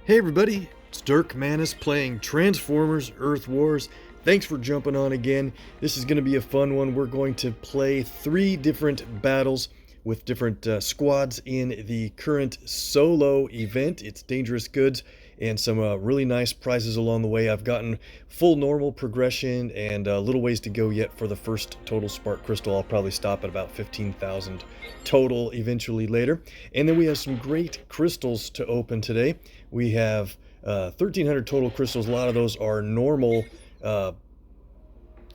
Hey everybody, it's Dirk Mannis playing Transformers Earth Wars. Thanks for jumping on again. This is going to be a fun one. We're going to play 3 different battles with different squads in the current solo event. It's Dangerous Goods and some really nice prizes along the way. I've gotten full normal progression and a little ways to go yet for the first total Spark Crystal. I'll probably stop at about 15,000 total eventually later. And then we have some great crystals to open today. We have 1,300 total crystals. A lot of those are normal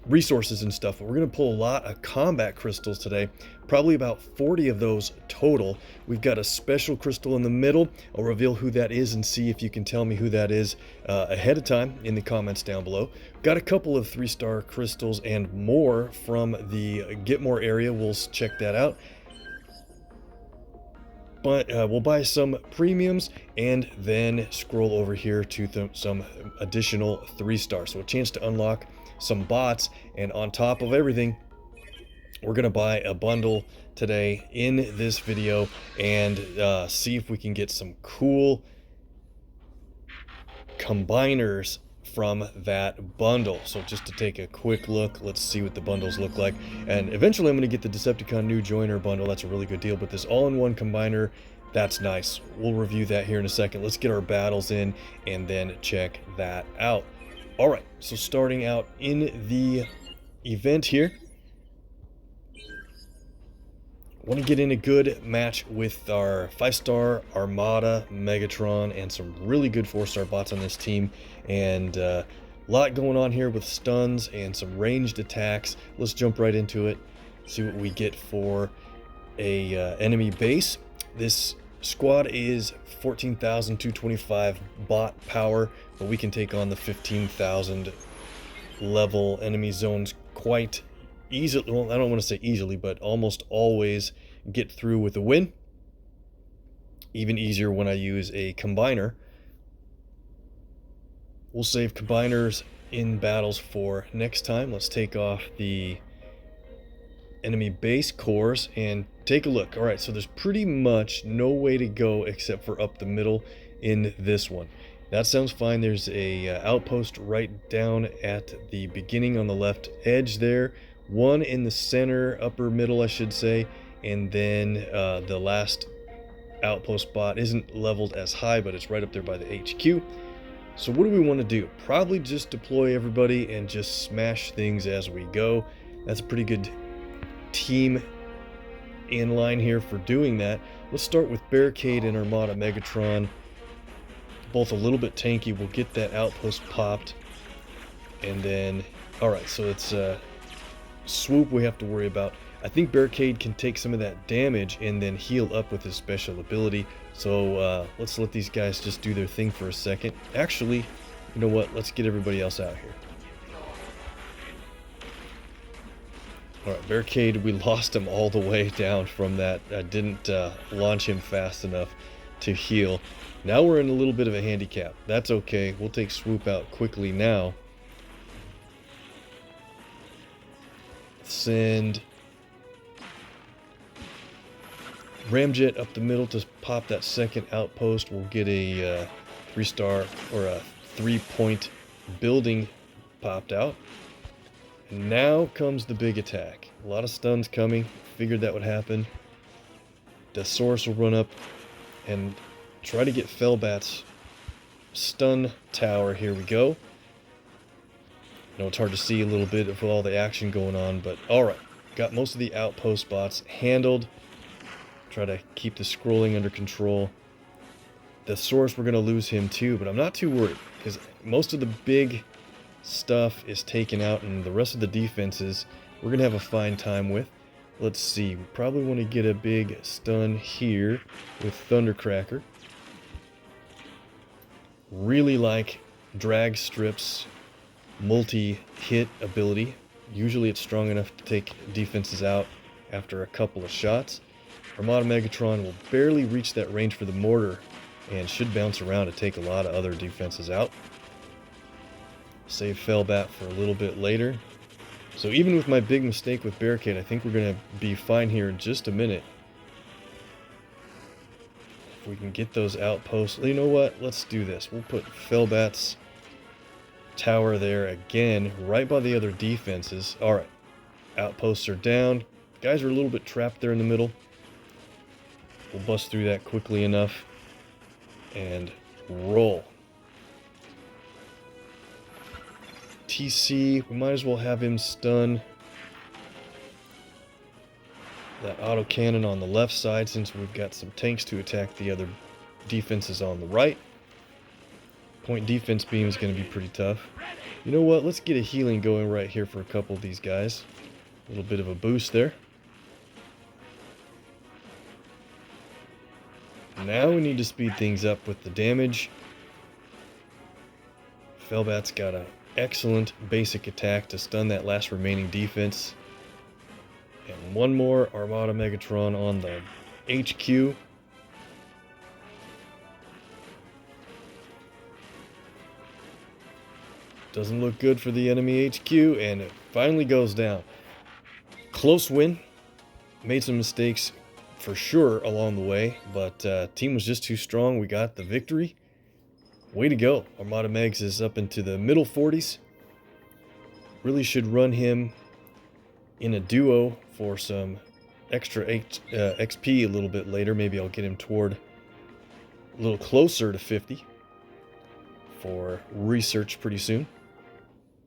resources and stuff, but we're going to pull a lot of combat crystals today, probably about 40 of those total. We've got a special crystal in the middle. I'll reveal who that is and see if you can tell me who that is ahead of time in the comments down below. Got a couple of 3-star crystals and more from the Get More area. We'll check that out. But we'll buy some premiums and then scroll over here to some additional 3-stars. So a chance to unlock some bots, and on top of everything, we're gonna buy a bundle today in this video and see if we can get some cool combiners from that bundle. So just to take a quick look, let's see what the bundles look like. And eventually I'm going to get the Decepticon new joiner bundle. That's a really good deal, but this all-in-one combiner, that's nice. We'll review that here in a second. Let's get our battles in and then check that out. All right, so starting out in the event here, want to get in a good match with our 5-star Armada Megatron and some really good 4-star bots on this team, and a lot going on here with stuns and some ranged attacks. Let's jump right into it, see what we get for a enemy base. This squad is 14,225 bot power, but we can take on the 15,000 level enemy zones quite easily. Well, I don't want to say easily, but almost always get through with a win. Even easier when I use a combiner. We'll save combiners in battles for next time. Let's take off the enemy base cores and take a look. All right, so there's pretty much no way to go except for up the middle in this one. That sounds fine. There's a outpost right down at the beginning on the left edge there, one in the center, upper middle I should say, and then the last outpost bot isn't leveled as high, but it's right up there by the HQ. So what do we want to do? Probably just deploy everybody and just smash things as we go. That's a pretty good team in line here for doing that. Let's start with Barricade and Armada Megatron, both a little bit tanky. We'll get that outpost popped, and then all right, so it's swoop we have to worry about. I think Barricade can take some of that damage and then heal up with his special ability. So let's let these guys just do their thing for a second. Actually, you know what, let's get everybody else out here. Alright, Barricade, we lost him all the way down from that. I didn't launch him fast enough to heal. Now we're in a little bit of a handicap. That's okay. We'll take Swoop out quickly now. Send Ramjet up the middle to pop that second outpost. We'll get a 3-star or a 3-point building popped out. And now comes the big attack. A lot of stuns coming. Figured that would happen. The Source will run up and try to get Fellbat's stun tower. Here we go. I know it's hard to see a little bit of all the action going on, but alright. Got most of the outpost bots handled. Try to keep the scrolling under control. The Source, we're going to lose him too, but I'm not too worried because most of the big stuff is taken out, and the rest of the defenses we're gonna have a fine time with. Let's see, we probably want to get a big stun here with Thundercracker. Really like Drag Strip's multi-hit ability. Usually it's strong enough to take defenses out after a couple of shots. Armada Megatron will barely reach that range for the mortar and should bounce around to take a lot of other defenses out. Save Fellbat for a little bit later. So even with my big mistake with Barricade, I think we're going to be fine here in just a minute. If we can get those outposts. You know what? Let's do this. We'll put Felbat's tower there again, right by the other defenses. Alright. Outposts are down. Guys are a little bit trapped there in the middle. We'll bust through that quickly enough. And roll. TC, we might as well have him stun that autocannon on the left side since we've got some tanks to attack the other defenses on the right. Point defense beam is going to be pretty tough. You know what? Let's get a healing going right here for a couple of these guys. A little bit of a boost there. Now we need to speed things up with the damage. Felbat's got an excellent basic attack to stun that last remaining defense. And one more Armada Megatron on the HQ. Doesn't look good for the enemy HQ, and it finally goes down. Close win. Made some mistakes for sure along the way, but team was just too strong. We got the victory. Way to go. Armada Megs is up into the middle 40s. Really should run him in a duo for some extra XP a little bit later. Maybe I'll get him toward a little closer to 50 for research pretty soon.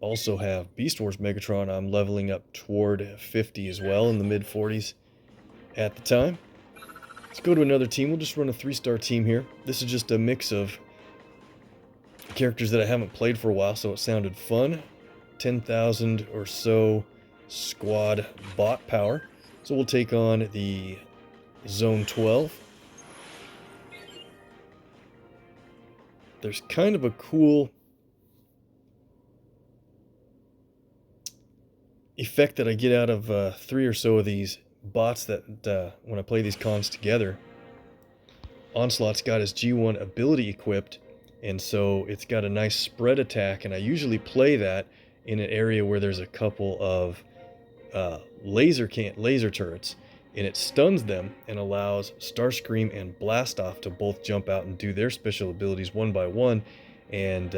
Also have Beast Wars Megatron. I'm leveling up toward 50 as well, in the mid 40s at the time. Let's go to another team. We'll just run a 3-star team here. This is just a mix of characters that I haven't played for a while, so it sounded fun. 10,000 or so squad bot power. So we'll take on the Zone 12. There's kind of a cool effect that I get out of 3 or so of these bots that when I play these cons together. Onslaught's got his G1 ability equipped, and so it's got a nice spread attack, and I usually play that in an area where there's a couple of laser turrets, and it stuns them and allows Starscream and Blastoff to both jump out and do their special abilities one by one, and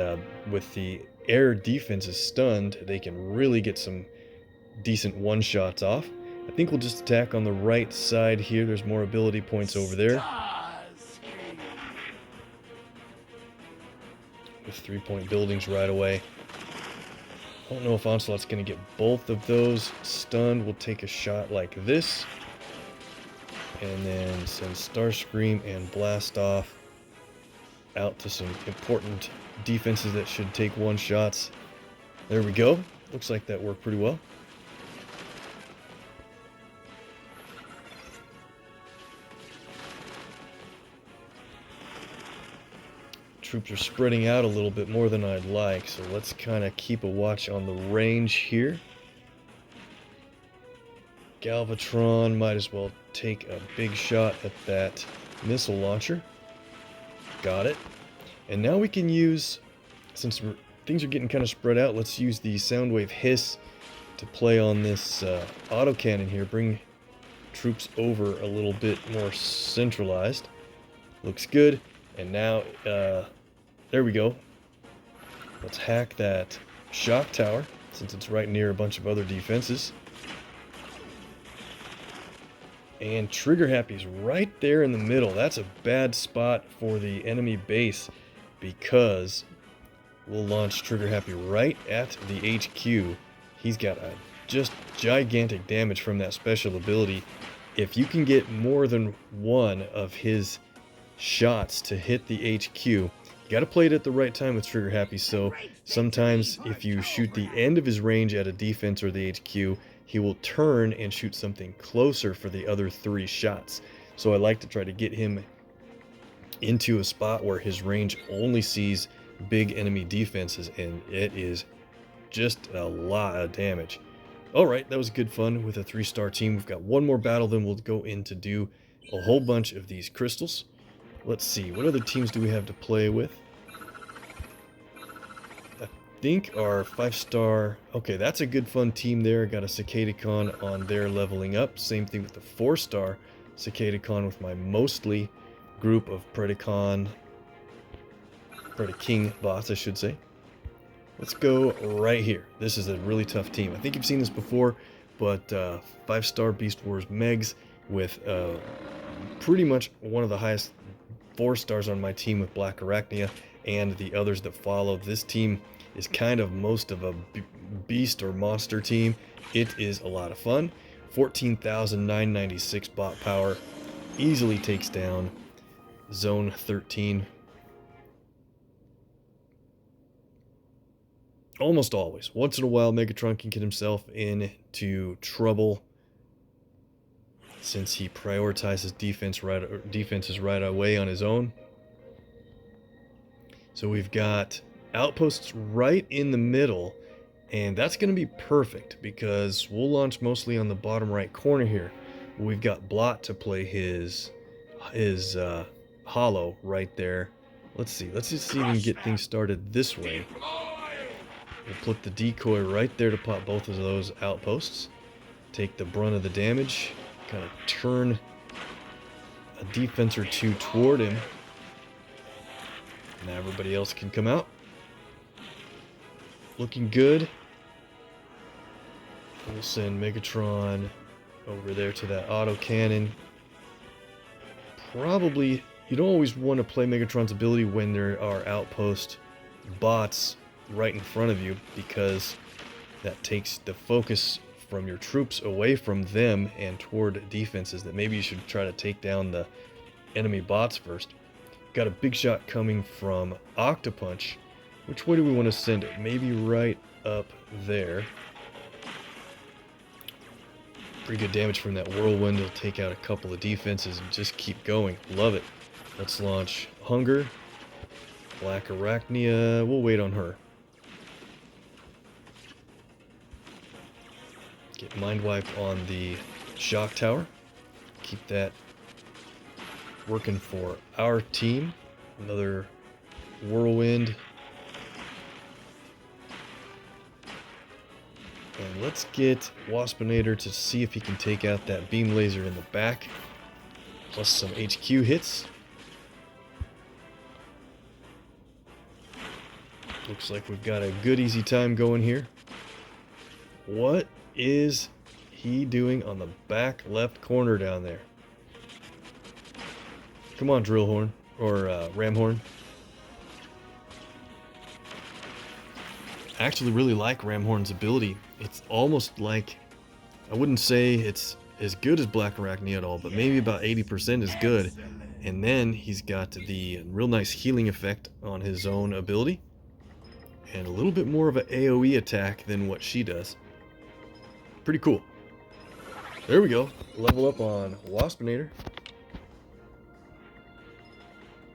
with the air defenses stunned, they can really get some decent one-shots off. I think we'll just attack on the right side here. There's more ability points over there. With 3-point buildings right away. I don't know if Onslaught's going to get both of those stunned. We'll take a shot like this. And then send Starscream and Blastoff out to some important defenses that should take one-shots. There we go. Looks like that worked pretty well. Troops are spreading out a little bit more than I'd like, so let's kind of keep a watch on the range here. Galvatron might as well take a big shot at that missile launcher. Got it. And now we can use, since things are getting kind of spread out, let's use the Soundwave Hiss to play on this autocannon here. Bring troops over a little bit more centralized. Looks good. And now, there we go. Let's hack that shock tower, since it's right near a bunch of other defenses. And Trigger Happy's right there in the middle. That's a bad spot for the enemy base, because we'll launch Trigger Happy right at the HQ. He's got a just gigantic damage from that special ability. If you can get more than one of his shots to hit the HQ, you got to play it at the right time with Trigger Happy. So sometimes if you shoot the end of his range at a defense or the HQ, he will turn and shoot something closer for the other 3 shots. So I like to try to get him into a spot where his range only sees big enemy defenses, and it is just a lot of damage. Alright, that was good fun with a 3-star team. We've got one more battle, then we'll go in to do a whole bunch of these crystals. Let's see, what other teams do we have to play with? I think our 5-star... Okay, that's a good fun team there. Got a Cicadacon on their leveling up. Same thing with the 4-star Cicadacon with my mostly group of Predacon bots, I should say. Let's go right here. This is a really tough team. I think you've seen this before, but 5-star Beast Wars Megs with pretty much one of the highest 4 stars on my team with Black Arachnia and the others that follow. This team is kind of most of a beast or monster team. It is a lot of fun. 14,996 bot power. Easily takes down Zone 13. Almost always. Once in a while, Megatron can get himself into trouble since he prioritizes defenses right away on his own. So we've got outposts right in the middle, and that's going to be perfect because we'll launch mostly on the bottom right corner here. We've got Blot to play his hollow right there. Let's just see if we can get things started this way. We'll put the decoy right there to pop both of those outposts. Take the brunt of the damage. Kind of turn a defense or two toward him. Now everybody else can come out. Looking good. We'll send Megatron over there to that auto cannon. Probably, you don't always want to play Megatron's ability when there are outpost bots right in front of you, because that takes the focus from your troops away from them and toward defenses that maybe you should try to take down the enemy bots first. Got a big shot coming from Octopunch. Which way do we want to send it? Maybe right up there. Pretty good damage from that whirlwind. It'll take out a couple of defenses and just keep going. Love it. Let's launch Hunger. Black Arachnia. We'll wait on her. Get Mind Wipe on the Shock Tower. Keep that working for our team. Another whirlwind. And let's get Waspinator to see if he can take out that beam laser in the back. Plus some HQ hits. Looks like we've got a good easy time going here. What is he doing on the back left corner down there? Come on, Drill Horn, or Ram Horn. I actually really like Ram Horn's ability. It's almost like, I wouldn't say it's as good as Black Arachnia at all, but maybe about 80% is good. And then he's got the real nice healing effect on his own ability. And a little bit more of an AoE attack than what she does. Pretty cool. There we go. Level up on Waspinator.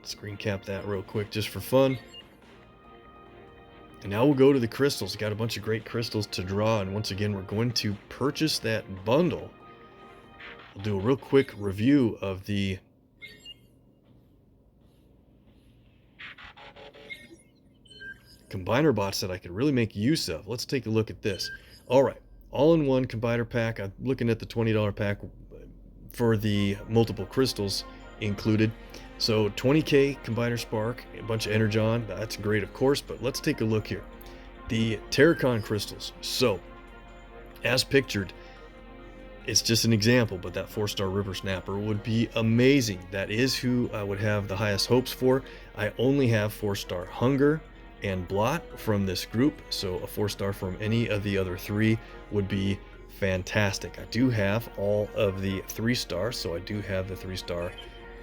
Screen cap that real quick just for fun. And now we'll go to the crystals. Got a bunch of great crystals to draw, and once again we're going to purchase that bundle. We'll do a real quick review of the combiner bots that I could really make use of. Let's take a look at this. Alright, all-in-one combiner pack. I'm looking at the $20 pack for the multiple crystals included. So 20k combiner spark, a bunch of energon. That's great, of course, but let's take a look here. The Terracon crystals. So as pictured, it's just an example, but that 4-star River Snapper would be amazing. That is who I would have the highest hopes for. I only have 4-star Hunger and Blot from this group, so a 4-star from any of the other 3 would be fantastic. I do have all of the 3-stars, so I do have the 3-star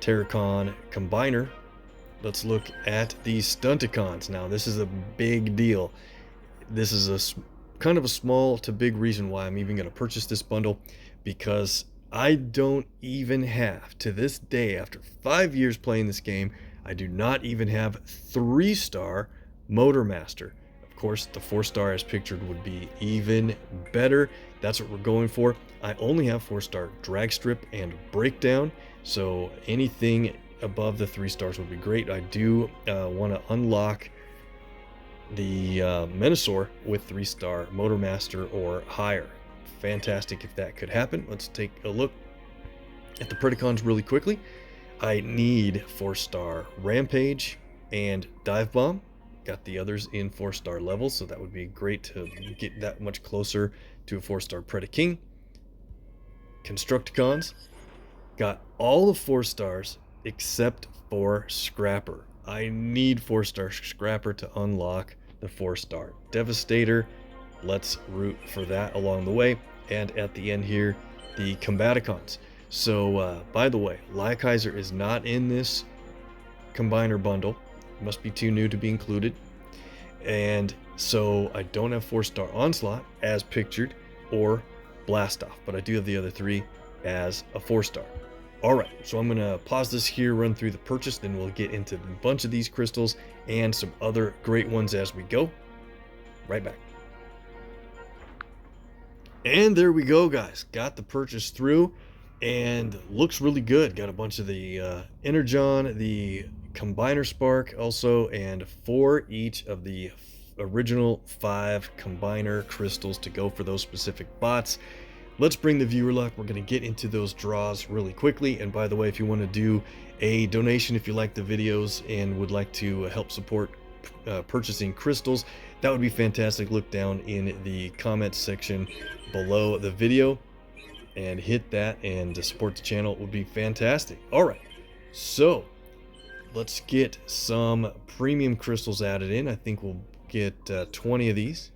Terracon combiner. Let's look at these Stunticons. Now this is a big deal. This is a kind of a small to big reason why I'm even going to purchase this bundle, because I don't even have, to this day, after 5 years playing this game, I do not even have 3-star Motormaster. Of course, the 4-star as pictured would be even better. That's what we're going for. I only have 4-star Dragstrip and Breakdown, so anything above the 3 stars would be great. I do want to unlock the Menasor with 3-star Motormaster or higher. Fantastic if that could happen. Let's take a look at the Predacons really quickly. I need 4-star Rampage and Dive Bomb. Got the others in 4-star levels, so that would be great to get that much closer to a 4-star Predaking. Constructicons. Got all the 4 stars except for Scrapper. I need 4-star Scrapper to unlock the 4-star Devastator. Let's root for that along the way. And at the end here, the Combaticons. So, by the way, Lyakaiser is not in this Combiner bundle. Must be too new to be included. And so I don't have 4-star Onslaught as pictured or Blastoff, but I do have the other 3 as a 4-star. Alright, so I'm going to pause this here, run through the purchase, then we'll get into a bunch of these crystals and some other great ones as we go. Right back. And there we go, guys. Got the purchase through and looks really good. Got a bunch of the Energon, the Combiner Spark also, and 4 each of the original 5 Combiner crystals to go for those specific bots. Let's bring the viewer luck. We're going to get into those draws really quickly. And by the way, if you want to do a donation, if you like the videos and would like to help support purchasing crystals, that would be fantastic. Look down in the comments section below the video and hit that, and to support the channel would be fantastic. All right, so let's get some premium crystals added in. I think we'll get 20 of these.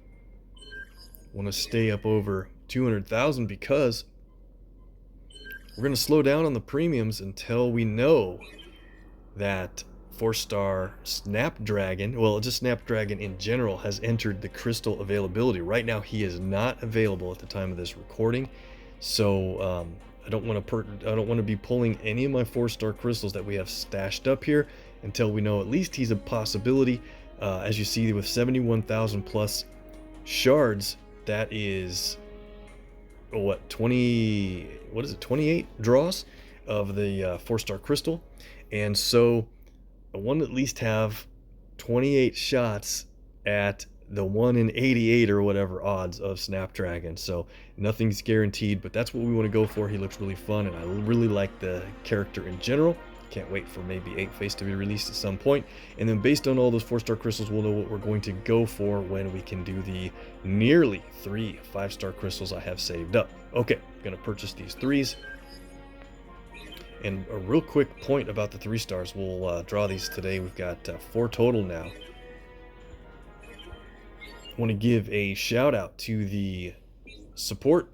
Want to stay up over 200,000 because we're going to slow down on the premiums until we know that 4-star Snapdragon, well, just Snapdragon in general, has entered the crystal availability. Right now he is not available at the time of this recording, so I don't want to be pulling any of my 4-star crystals that we have stashed up here until we know at least he's a possibility. As you see, with 71,000 plus shards, that is what, 28 draws of the 4-star crystal, and so I want to at least have 28 shots at the 1 in 88 or whatever odds of Snapdragon. So nothing's guaranteed, but that's what we want to go for. He looks really fun, and I really like the character in general. Can't wait for maybe 8-Face to be released at some point. And then based on all those 4-star crystals, we'll know what we're going to go for when we can do the nearly 3 5-star crystals I have saved up. Okay, gonna purchase these 3s. And a real quick point about the 3 stars, we'll draw these today. We've got 4 total now. I want to give a shout out to the support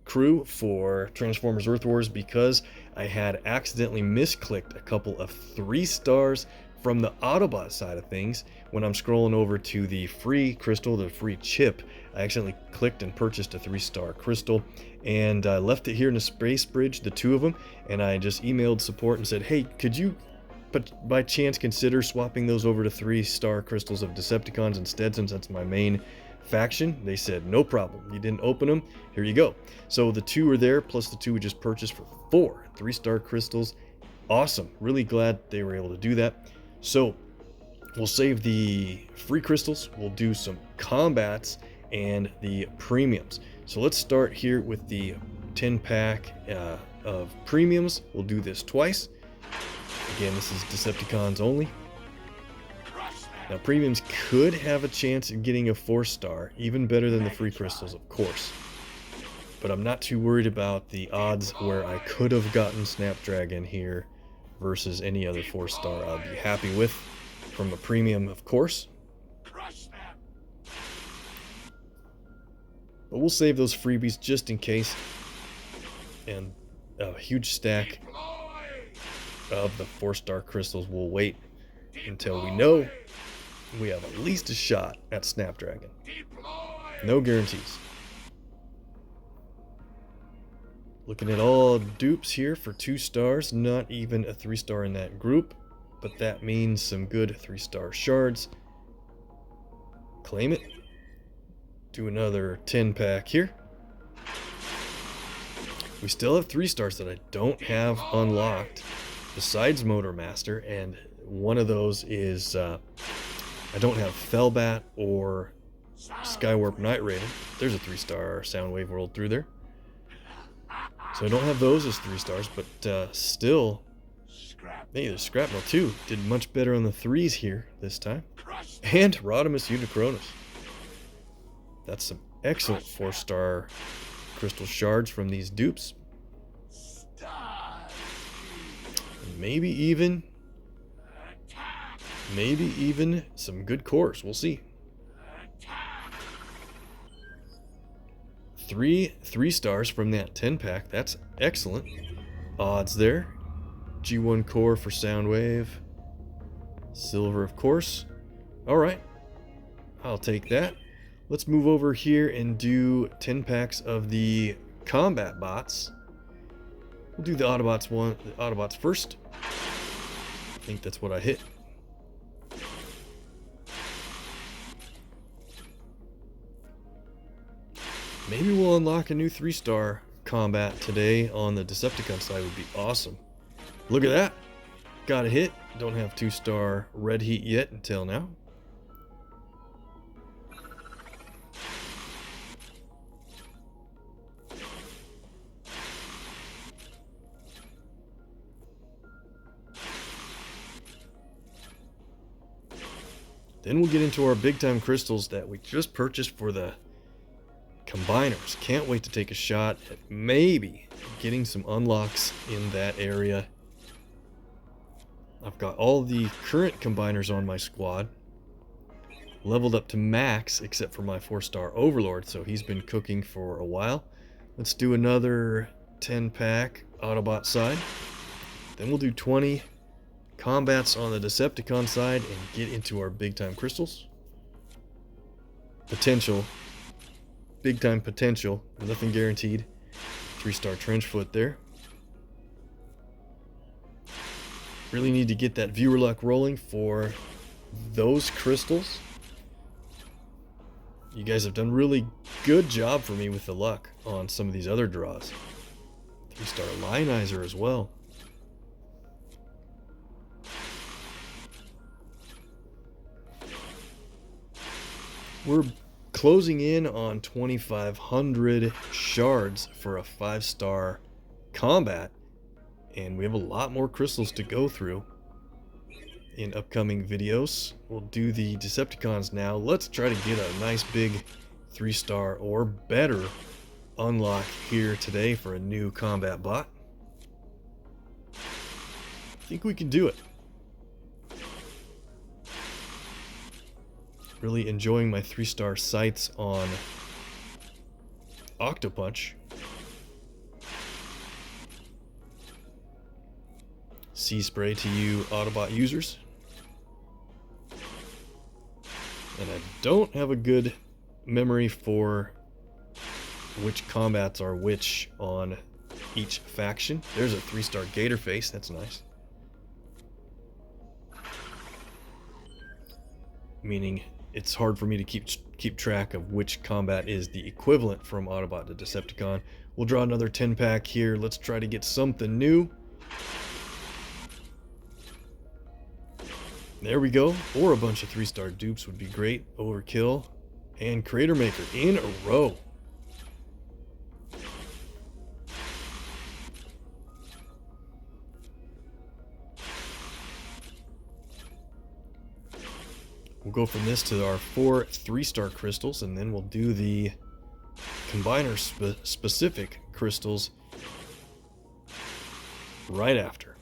crew for Transformers Earth Wars, because I had accidentally misclicked a couple of 3 stars from the Autobot side of things. When I'm scrolling over to the free crystal, the free chip, I accidentally clicked and purchased a 3-star crystal, and I left it here in the space bridge, the 2 of them, and I just emailed support and said, hey, could you by chance consider swapping those over to 3-star crystals of Decepticons instead, since that's my main faction? They said no problem. You didn't open them, here you go. So the 2 are there, plus the 2 we just purchased for 4 3-star crystals. Awesome, really glad they were able to do that. So we'll save the free crystals, we'll do some combats and the premiums. So let's start here with the 10-pack of premiums. We'll do this twice. Again, this is Decepticons only. Now, premiums could have a chance of getting a 4-star, even better than the free crystals, of course. But I'm not too worried about the odds where I could have gotten Snapdragon here versus any other 4-star I'll be happy with from a premium, of course. But we'll save those freebies just in case. And a huge stack of the 4-star crystals will wait until we know we have at least a shot at Snapdragon. No guarantees. Looking at all dupes here for 2 stars, not even a 3-star in that group, but that means some good 3-star shards. Claim it. Do another 10-pack here. We still have 3 stars that I don't have unlocked besides Motor Master, and one of those is I don't have Fellbat or Skywarp Night Raiden. There's a 3-star Soundwave rolled through there. So I don't have those as 3 stars, but still Hey, there's Scrapnel too. Did much better on the 3s here this time. And Rodimus Unicronus. That's some excellent 4-star crystal shards from these dupes. Maybe even some good cores. We'll see. 3 stars from that 10-pack. That's excellent. Odds there. G1 core for Soundwave. Silver, of course. Alright. I'll take that. Let's move over here and do 10 packs of the combat bots. We'll do the Autobots first. I think that's what I hit. Maybe we'll unlock a new 3-star combat today on the Decepticon side. Would be awesome. Look at that. Got a hit. Don't have 2-star red heat yet until now. Then we'll get into our big time crystals that we just purchased for the combiners. Can't wait to take a shot at maybe getting some unlocks in that area. I've got all the current combiners on my squad. Leveled up to max except for my 4-star Overlord, so he's been cooking for a while. Let's do another 10-pack Autobot side. Then we'll do 20 combats on the Decepticon side and get into our big time crystals. Potential. Big time potential. Nothing guaranteed. 3-star Trenchfoot there. Really need to get that viewer luck rolling for those crystals. You guys have done really good job for me with the luck on some of these other draws. 3-star Lionizer as well. We're closing in on 2,500 shards for a 5-star combat, and we have a lot more crystals to go through in upcoming videos. We'll do the Decepticons now. Let's try to get a nice big 3-star or better unlock here today for a new combat bot. I think we can do it. Really enjoying my 3-star sights on Octopunch. Sea spray to you Autobot users. And I don't have a good memory for which combats are which on each faction. There's a 3-star Gator face, that's nice. Meaning it's hard for me to keep track of which combat is the equivalent from Autobot to Decepticon. We'll draw another 10-pack here. Let's try to get something new. There we go. Or a bunch of 3-star dupes would be great. Overkill and Crater Maker in a row. We'll go from this to our 4 3-star crystals, and then we'll do the combiner specific crystals right after.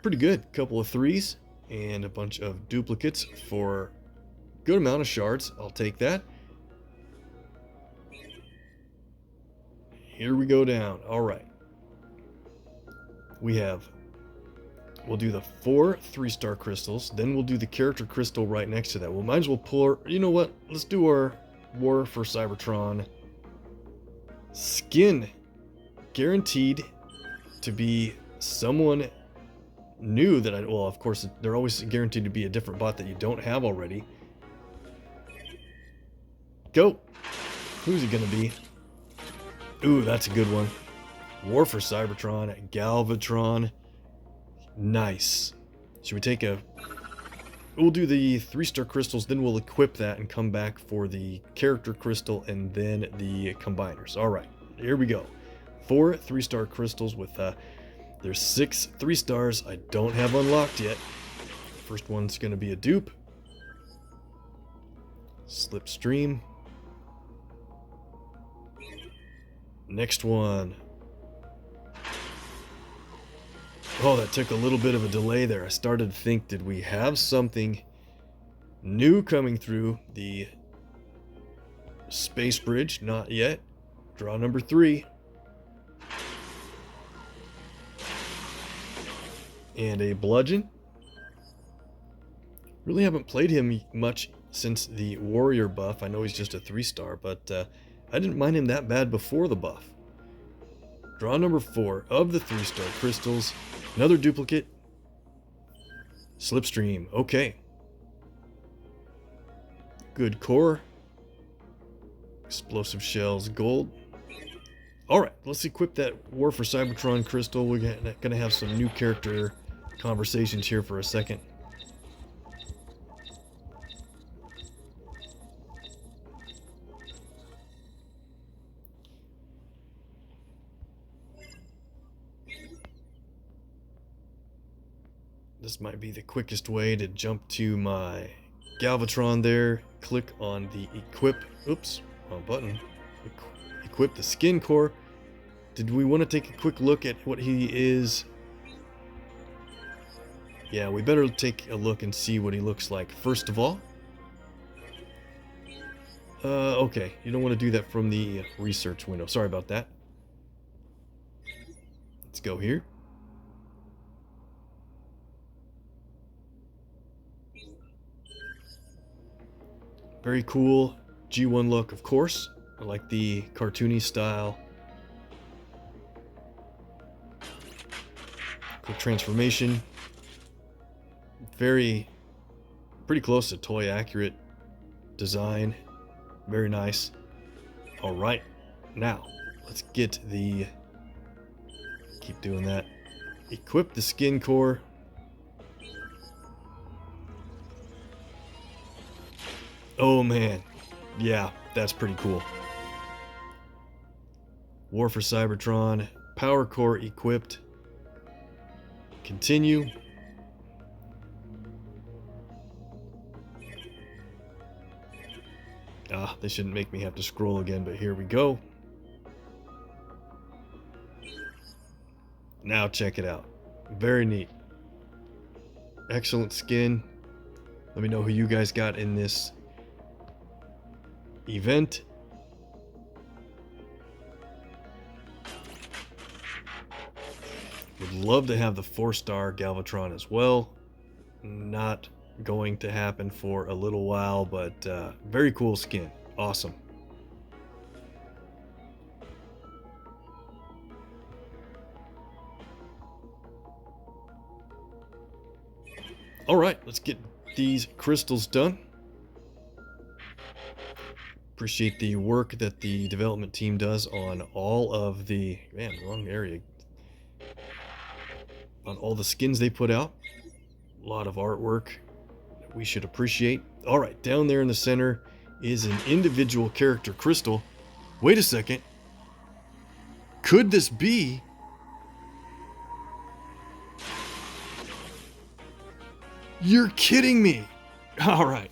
Pretty good. Couple of 3s and a bunch of duplicates for a good amount of shards. I'll take that. Here we go down. All right. We'll do the 4 3-star crystals, then we'll do the character crystal right next to that. We'll might as well pull our, you know what? Let's do our War for Cybertron skin. Guaranteed to be someone new that well, of course, they're always guaranteed to be a different bot that you don't have already. Go. Who's it gonna be? Ooh, that's a good one. War for Cybertron, Galvatron. Nice. Should we take a we'll do the 3-star crystals, then we'll equip that and come back for the character crystal and then the combiners. All right, here we go. 4 3-star crystals with there's 6 3-stars I don't have unlocked yet. First one's going to be a dupe. Slipstream. Next one. Oh, that took a little bit of a delay there. I started to think, did we have something new coming through the space bridge? Not yet. Draw number 3. And a bludgeon. Really haven't played him much since the warrior buff. I know he's just a 3-star, but I didn't mind him that bad before the buff. Draw number 4 of the 3-star crystals. Another duplicate. Slipstream. Okay. Good core. Explosive shells. Gold. Alright, let's equip that War for Cybertron crystal. We're going to have some new character conversations here for a second. This might be the quickest way to jump to my Galvatron there. Click on the equip. Oops, wrong button. Equip the skin core. Did we want to take a quick look at what he is? Yeah, we better take a look and see what he looks like first of all. Okay, you don't want to do that from the research window. Sorry about that. Let's go here. Very cool G1 look, of course. I like the cartoony style. Quick transformation. Pretty close to toy accurate design. Very nice. All right, now let's get the, keep doing that. Equip the skin core. Oh man, yeah, that's pretty cool. War for Cybertron, power core equipped. Continue. They shouldn't make me have to scroll again, but here we go. Now check it out. Very neat. Excellent skin. Let me know who you guys got in this event. Would love to have the 4-star Galvatron as well. Not going to happen for a little while, but very cool skin. Awesome. All right, let's get these crystals done. Appreciate the work that the development team does on all of the, man, wrong area, on all the skins they put out. A lot of artwork that we should appreciate. All right, down there in the center is an individual character crystal. Wait a second. Could this be You're kidding me. All right.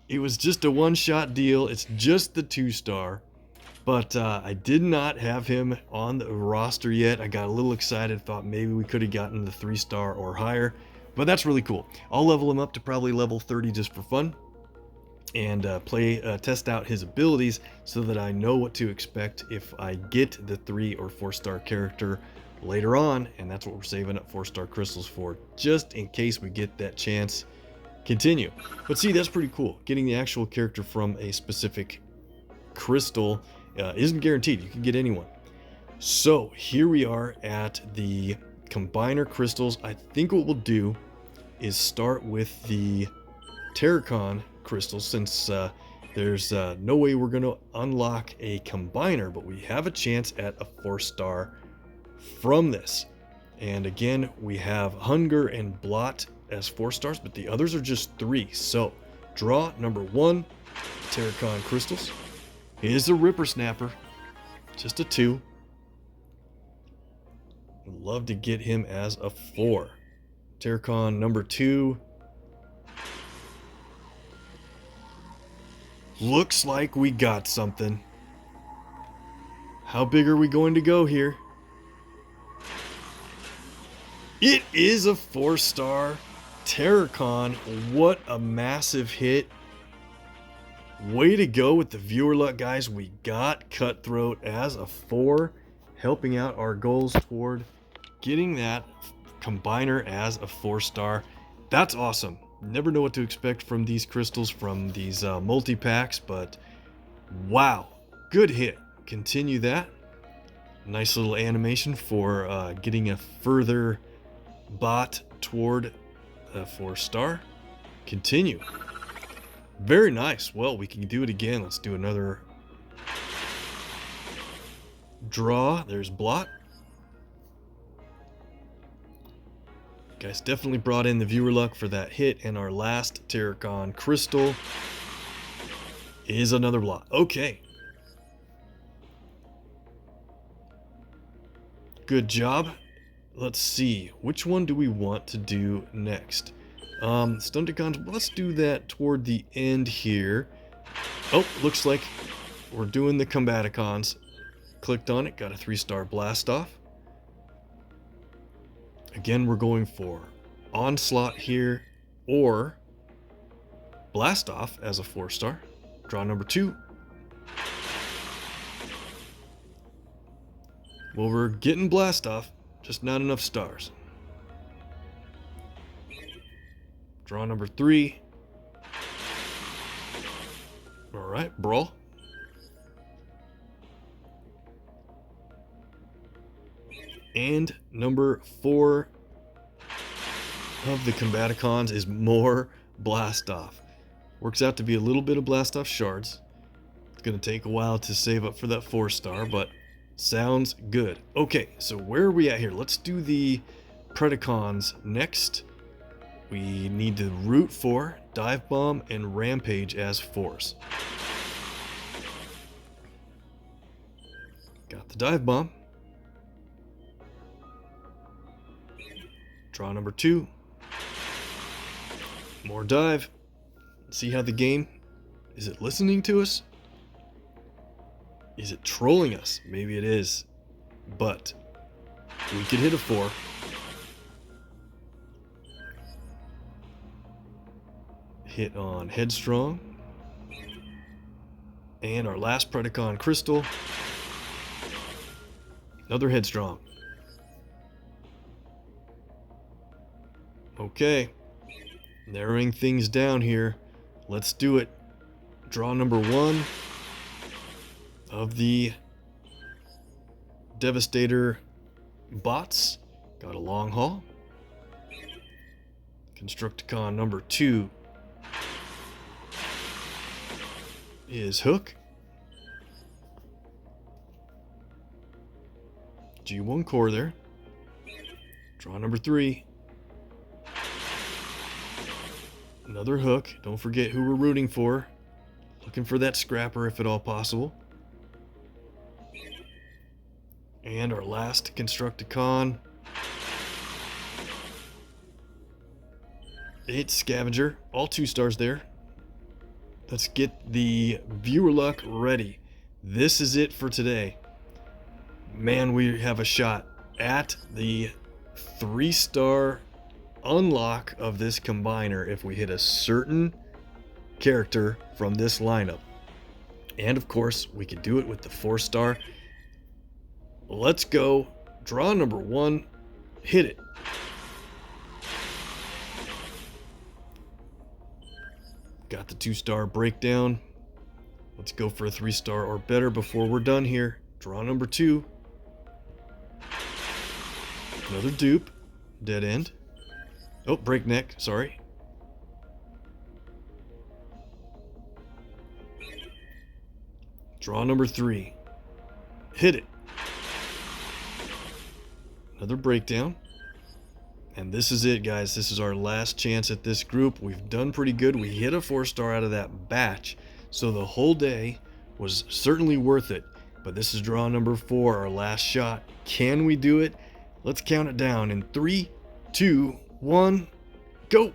It was just a one-shot deal. It's just the 2-star. But I did not have him on the roster yet. I got a little excited. Thought maybe we could have gotten the 3-star or higher. But that's really cool. I'll level him up to probably level 30 just for fun. And test out his abilities so that I know what to expect if I get the 3 or 4-star character later on. And that's what we're saving up 4-star crystals for, just in case we get that chance. Continue. But see, that's pretty cool. Getting the actual character from a specific crystal isn't guaranteed. You can get anyone. So here we are at the combiner crystals. I think what we'll do is start with the Terracon crystals, since there's no way we're going to unlock a combiner, but we have a chance at a 4-star from this. And again, we have Hunger and Blot as 4 stars, but the others are just 3. So, draw number 1, Terracon crystals. Here's a Ripper Snapper, just a 2. Would love to get him as a 4. Terracon number 2. Looks like we got something. How big are we going to go here? It is a 4-star Terracon. What a massive hit. Way to go with the viewer luck, guys. We got Cutthroat as a 4, helping out our goals toward getting that combiner as a 4-star. That's awesome. Never know what to expect from these crystals, from these multi-packs, but wow, good hit. Continue that. Nice little animation for getting a further bot toward a 4-star. Continue. Very nice. Well, we can do it again. Let's do another draw. There's Blot. Guys definitely brought in the viewer luck for that hit, and our last Terracon crystal is another Blot. Okay. Good job. Let's see. Which one do we want to do next? Stunticons, let's do that toward the end here. Oh, looks like we're doing the Combaticons. Clicked on it, got a 3-star Blast Off. Again, we're going for Onslaught here, or Blast Off as a 4-star. Draw number 2. Well, we're getting Blast Off, just not enough stars. Draw number 3. Alright, Brawl. And number 4 of the Combaticons is more Blast Off. Works out to be a little bit of Blast Off shards. It's going to take a while to save up for that 4-star, but sounds good. Okay, so where are we at here? Let's do the Predacons next. We need to root for Dive Bomb and Rampage as 4s. Got the Dive Bomb. Draw number 2. More dive. See how the game, is it listening to us? Is it trolling us? Maybe it is, but we could hit a 4. Hit on Headstrong. And our last Predacon crystal. Another Headstrong. Okay, narrowing things down here. Let's do it. Draw number 1 of the Devastator bots. Got a long haul. Constructicon number 2 is Hook. G1 core there. Draw number 3. Another Hook. Don't forget who we're rooting for. Looking for that Scrapper if at all possible. And our last Constructicon. It's Scavenger. All 2 stars there. Let's get the viewer luck ready. This is it for today. Man, we have a shot at the 3-star unlock of this combiner if we hit a certain character from this lineup. And of course, we can do it with the 4-star. Let's go. Draw number 1. Hit it. Got the 2-star breakdown. Let's go for a 3-star or better before we're done here. Draw number 2. Another dupe. Dead end. Oh, breakneck. Sorry. Draw number 3. Hit it. Another breakdown. And this is it, guys. This is our last chance at this group. We've done pretty good. We hit a 4-star out of that batch, so the whole day was certainly worth it. But this is draw number 4, our last shot. Can we do it? Let's count it down in 3, 2, 1, go!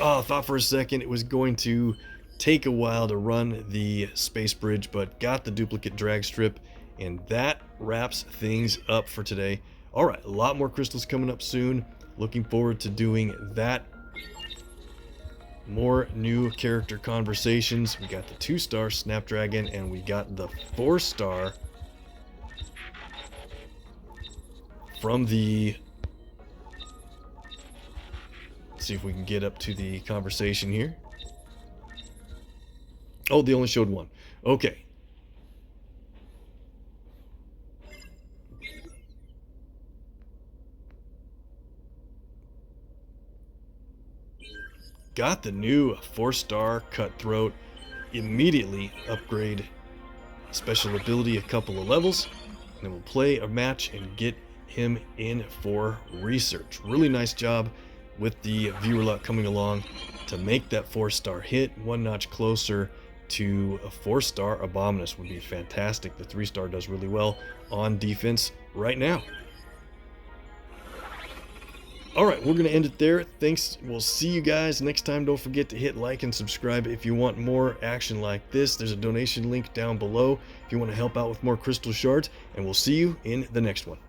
Oh, I thought for a second it was going to take a while to run the space bridge, but got the duplicate drag strip, and that wraps things up for today. All right, a lot more crystals coming up soon. Looking forward to doing that. More new character conversations. We got the 2-star Snapdragon, and we got the 4-star from the... Let's see if we can get up to the conversation here. Oh, they only showed one. Okay. Got the new 4-star Cutthroat. Immediately upgrade special ability a couple of levels, and then we'll play a match and get him in for research. Really nice job with the viewer luck coming along to make that 4-star hit. One notch closer to a 4-star Abominus would be fantastic. The 3-star does really well on defense right now. Alright, we're going to end it there. Thanks. We'll see you guys next time. Don't forget to hit like and subscribe if you want more action like this. There's a donation link down below if you want to help out with more crystal shards, and we'll see you in the next one.